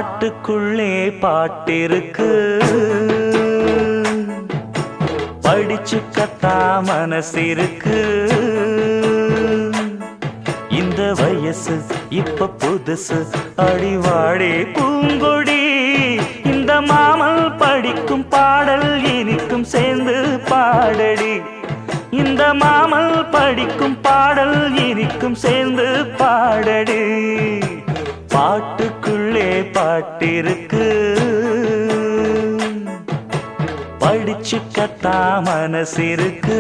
பாட்டுக்குள்ளே பாட்டிருக்கு, படிச்சுக்கத்தா மனசிருக்கு. இந்த வயசு இப்ப புதுசு, அடிவாடி பூங்கொடி. இந்த மாமல் படிக்கும் பாடல் இனிக்கும் சேர்ந்து பாடடி. இந்த மாமல் படிக்கும் பாடல் இனிக்கும் சேர்ந்து பாடடி. பாட்டுக்குள்ளே பாட்டிருக்கு, படிச்சுக்கத்தா மனசிருக்கு.